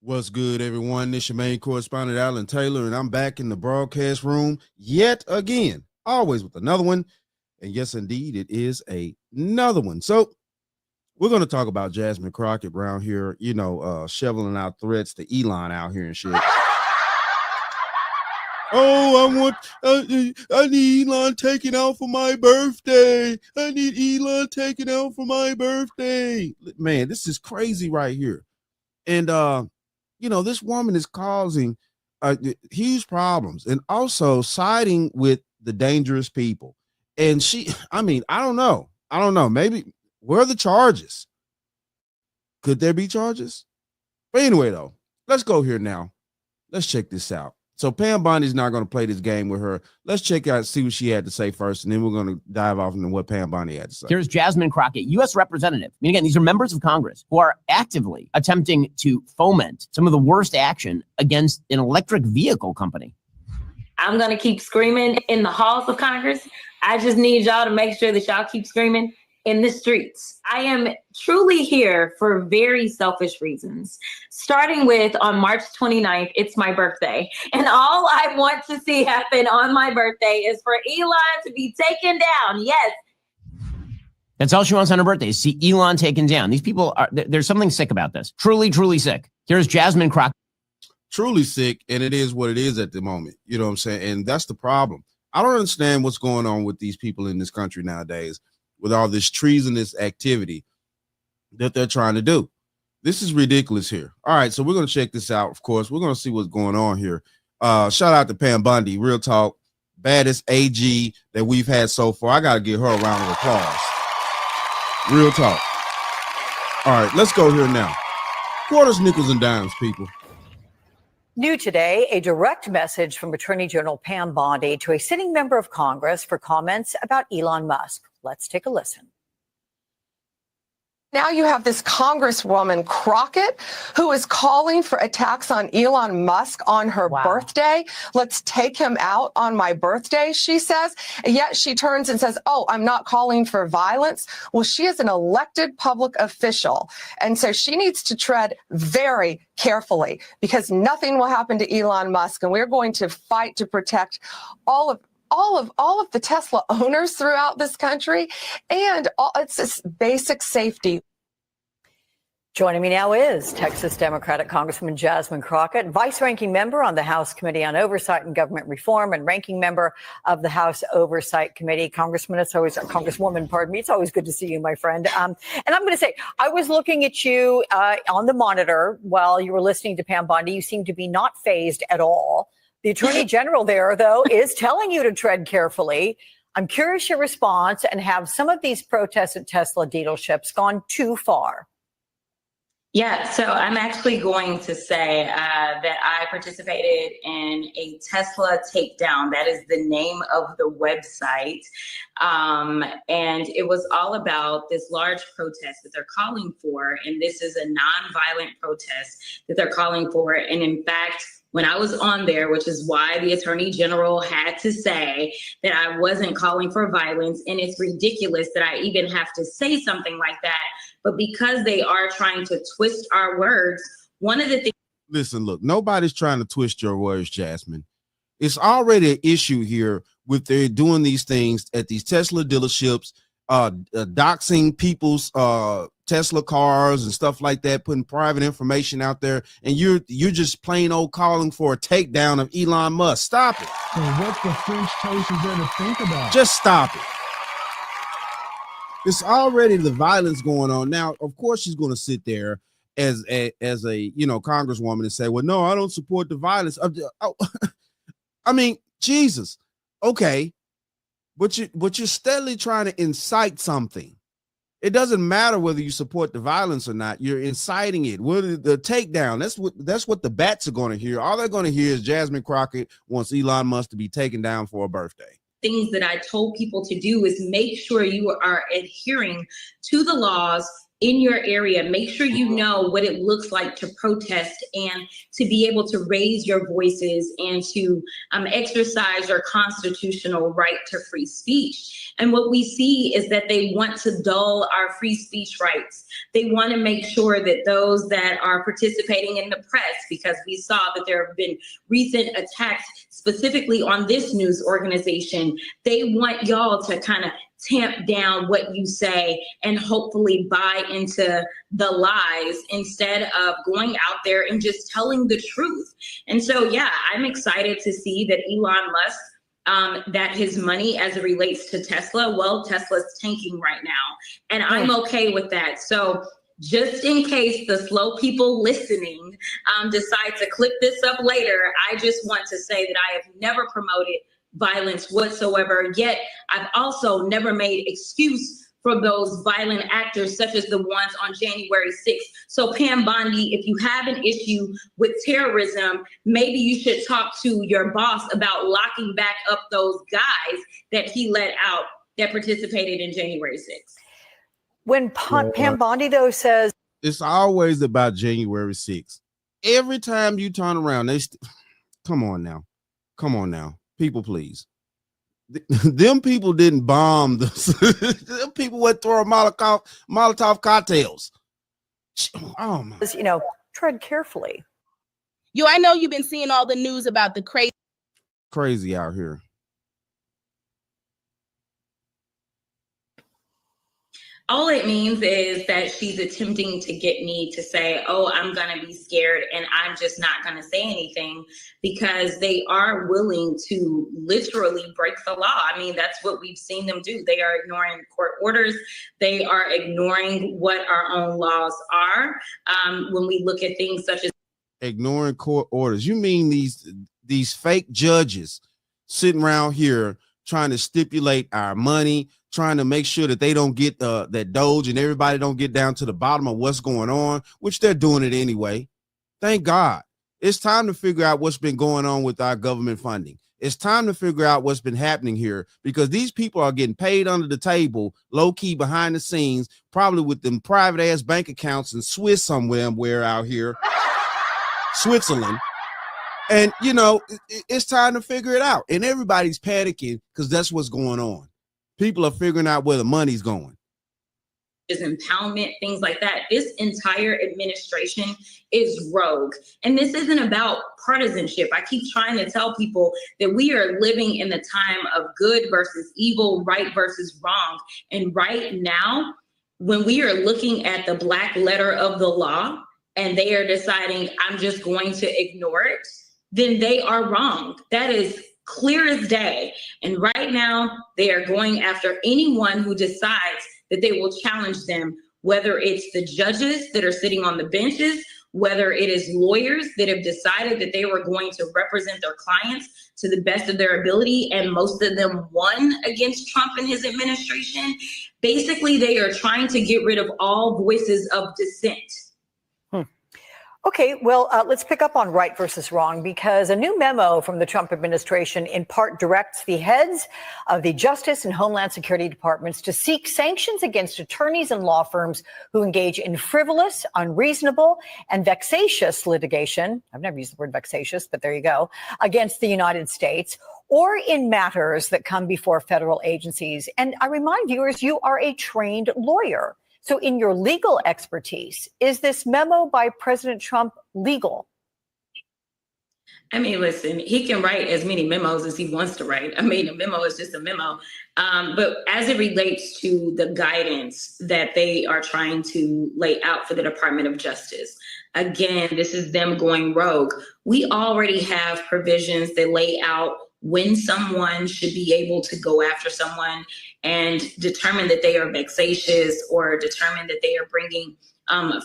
What's good, everyone? This your main correspondent, Alan Taylor, and I'm back in the broadcast room yet again, always with another one. And yes, indeed, it is another one. So we're going to talk about Jasmine Crockett around here, shoveling out threats to Elon out here and shit. Oh, I need Elon taken out for my birthday. I need Elon taken out for my birthday. Man, this is crazy right here. And, this woman is causing huge problems and also siding with the dangerous people. And I don't know. Maybe where are the charges? Could there be charges? But anyway, though, let's go here now. Let's check this out. So Pam Bondi's not going to play this game with her. Let's check out, see what she had to say first, and then we're going to dive off into what Pam Bondi had to say. Here's Jasmine Crockett, U.S. representative. I mean, again, these are members of Congress who are actively attempting to foment some of the worst action against an electric vehicle company. I'm going to keep screaming in the halls of Congress. I just need y'all to make sure that y'all keep screaming in the streets. I am truly here for very selfish reasons. Starting with on March 29th, it's my birthday. And all I want to see happen on my birthday is for Elon to be taken down. Yes. That's all she wants on her birthday, is see Elon taken down. These people there's something sick about this. Truly, truly sick. Here's Jasmine Crockett. Truly sick, and it is what it is at the moment. You know what I'm saying? And that's the problem. I don't understand what's going on with these people in this country nowadays with all this treasonous activity that they're trying to do. This is ridiculous here. All right, so we're going to check this out, of course. We're going to see what's going on here. Shout out to Pam Bondi, real talk, baddest AG that we've had so far. I got to give her a round of applause. Real talk. All right, let's go here now. Quarters, nickels, and dimes, people. New today, a direct message from Attorney General Pam Bondi to a sitting member of Congress for comments about Elon Musk. Let's take a listen. Now you have this Congresswoman Crockett who is calling for attacks on Elon Musk on her birthday. Let's take him out on my birthday, she says. And yet she turns and says, oh, I'm not calling for violence. Well, she is an elected public official. And so she needs to tread very carefully because nothing will happen to Elon Musk. And we're going to fight to protect all of the Tesla owners throughout this country, and it's this basic safety. Joining me now is Texas Democratic Congresswoman Jasmine Crockett, vice-ranking member on the House Committee on Oversight and Government Reform and ranking member of the House Oversight Committee. Congresswoman, pardon me. It's always good to see you, my friend. And I'm going to say, I was looking at you on the monitor while you were listening to Pam Bondi. You seem to be not fazed at all. The Attorney General there, though, is telling you to tread carefully. I'm curious your response, and have some of these protests at Tesla dealerships gone too far? Yeah, so I'm actually going to say that I participated in a Tesla takedown. That is the name of the website. And it was all about this large protest that they're calling for. And this is a nonviolent protest that they're calling for. And in fact, when I was on there, which is why the Attorney General had to say that I wasn't calling for violence, and it's ridiculous that I even have to say something like that. But because they are trying to twist our words, one of the things. Listen, look, nobody's trying to twist your words, Jasmine. It's already an issue here with they're doing these things at these Tesla dealerships, doxing people's Tesla cars and stuff like that, putting private information out there, and you're just plain old calling for a takedown of Elon Musk. Stop it. So what the French toast is there to think about? Just stop it. It's already the violence going on. Now, of course, she's going to sit there as a congresswoman and say, well, no, I don't support the violence. I mean, Jesus. Okay. But you're steadily trying to incite something. It doesn't matter whether you support the violence or not. You're inciting it. The takedown. That's what the bats are going to hear. All they're going to hear is Jasmine Crockett wants Elon Musk to be taken down for a birthday. Things that I told people to do is make sure you are adhering to the laws in your area. Make sure you know what it looks like to protest and to be able to raise your voices and to exercise your constitutional right to free speech. And what we see is that they want to dull our free speech rights. They want to make sure that those that are participating in the press, because we saw that there have been recent attacks specifically on this news organization, they want y'all to kind of tamp down what you say and hopefully buy into the lies instead of going out there and just telling the truth. And so, yeah, I'm excited to see that Elon Musk, that his money as it relates to Tesla, well, Tesla's tanking right now. And I'm okay with that. So just in case the slow people listening decide to click this up later, I just want to say that I have never promoted violence whatsoever, yet I've also never made excuse for those violent actors such as the ones on January 6th. So Pam Bondi, if you have an issue with terrorism, maybe you should talk to your boss about locking back up those guys that he let out that participated in January 6th. When Pam Bondi, though, says it's always about January 6th. Every time you turn around, come on now. People, please. Them people didn't bomb them people went throw Molotov cocktails. Oh my. You know, tread carefully. I know you've been seeing all the news about the crazy out here. All it means is that she's attempting to get me to say, oh, I'm going to be scared and I'm just not going to say anything, because they are willing to literally break the law. I mean, that's what we've seen them do. They are ignoring court orders. They are ignoring what our own laws are. When we look at things such as ignoring court orders, you mean these fake judges sitting around here trying to stipulate our money, trying to make sure that they don't get that Doge and everybody don't get down to the bottom of what's going on, which they're doing it anyway. Thank God. It's time to figure out what's been going on with our government funding. It's time to figure out what's been happening here, because these people are getting paid under the table, low key behind the scenes, probably with them private ass bank accounts in Swiss somewhere out here, Switzerland. And, you know, it's time to figure it out. And everybody's panicking because that's what's going on. People are figuring out where the money's going. Is impoundment, things like that. This entire administration is rogue. And this isn't about partisanship. I keep trying to tell people that we are living in the time of good versus evil, right versus wrong. And right now, when we are looking at the black letter of the law and they are deciding, I'm just going to ignore it, then they are wrong. That is clear as day. And right now, they are going after anyone who decides that they will challenge them, whether it's the judges that are sitting on the benches, whether it is lawyers that have decided that they were going to represent their clients to the best of their ability, and most of them won against Trump and his administration. Basically, they are trying to get rid of all voices of dissent. Okay, well, let's pick up on right versus wrong, because a new memo from the Trump administration in part directs the heads of the Justice and Homeland Security departments to seek sanctions against attorneys and law firms who engage in frivolous, unreasonable, and vexatious litigation. I've never used the word vexatious, but there you go, against the United States, or in matters that come before federal agencies. And I remind viewers, you are a trained lawyer. So in your legal expertise, is this memo by President Trump legal? I mean, listen, he can write as many memos as he wants to write. I mean, a memo is just a memo. But as it relates to the guidance that they are trying to lay out for the Department of Justice, again, this is them going rogue. We already have provisions that lay out when someone should be able to go after someone and determine that they are vexatious or determine that they are bringing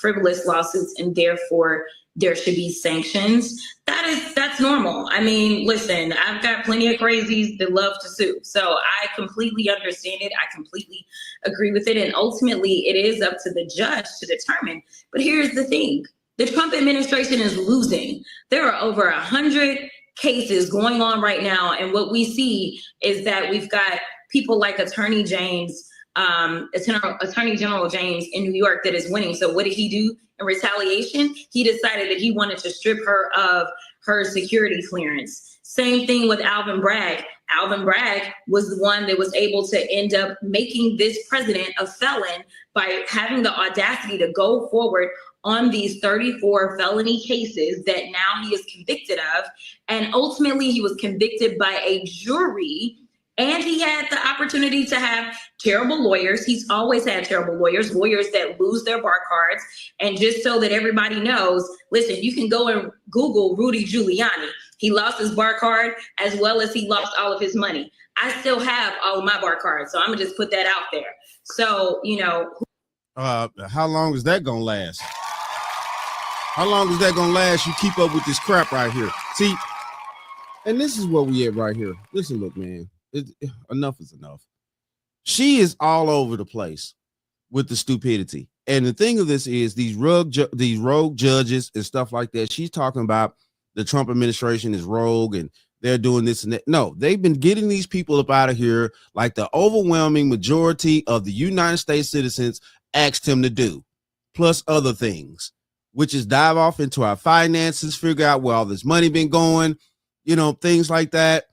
frivolous lawsuits, and therefore there should be sanctions. That's normal. I mean, listen, I've got plenty of crazies that love to sue. So I completely understand it. I completely agree with it. And ultimately, it is up to the judge to determine. But here's the thing. The Trump administration is losing. There are over 100 cases going on right now. And what we see is that we've got people like Attorney James Attorney General James in New York that is winning. So what did he do in retaliation? He decided that he wanted to strip her of her security clearance. Same thing with Alvin Bragg. Alvin Bragg was the one that was able to end up making this president a felon by having the audacity to go forward on these 34 felony cases that now he is convicted of. And ultimately he was convicted by a jury, and he had the opportunity to have terrible lawyers. He's always had terrible lawyers that lose their bar cards. And just so that everybody knows, listen, you can go and Google Rudy Giuliani. He lost his bar card as well as he lost all of his money. I still have all of my bar cards, so I'm gonna just put that out there. So, you know. How long is that gonna last? How long is that gonna last? You keep up with this crap right here. See, and this is what we at right here. Listen, look, man. Enough is enough. She is all over the place with the stupidity. And the thing of this is these rogue judges and stuff like that. She's talking about the Trump administration is rogue and they're doing this and that. No, they've been getting these people up out of here like the overwhelming majority of the United States citizens asked him to do, plus other things, which is dive off into our finances, figure out where all this money been going, you know, things like that.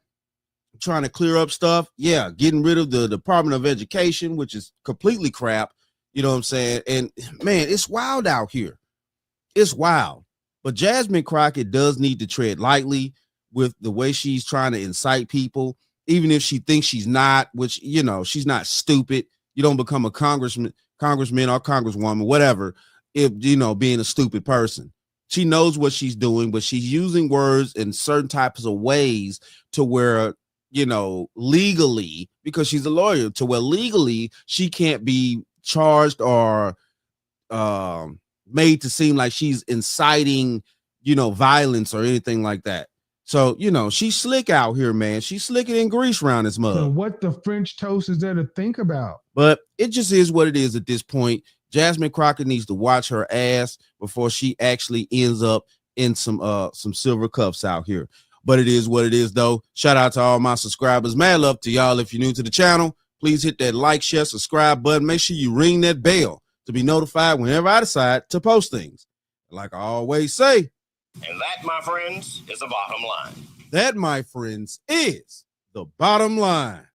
Trying to clear up stuff. Yeah, getting rid of the Department of Education, which is completely crap. You know what I'm saying? And man, it's wild out here. It's wild. But Jasmine Crockett does need to tread lightly with the way she's trying to incite people, even if she thinks she's not, which, you know, she's not stupid. You don't become a congressman or congresswoman, whatever, if, you know, being a stupid person. She knows what she's doing, but she's using words in certain types of ways to where, you know, legally, because she's a lawyer, to where legally she can't be charged or made to seem like she's inciting, you know, violence or anything like that. So, you know, she's slick out here, man. She's slicker than grease around this mug. So what the French toast is there to think about? But it just is what it is at this point. Jasmine Crockett needs to watch her ass before she actually ends up in some silver cuffs out here. But it is what it is, though. Shout out to all my subscribers. Mad love to y'all. If you're new to the channel, please hit that like, share, subscribe button. Make sure you ring that bell to be notified whenever I decide to post things. Like I always say. And that, my friends, is the bottom line. That, my friends, is the bottom line.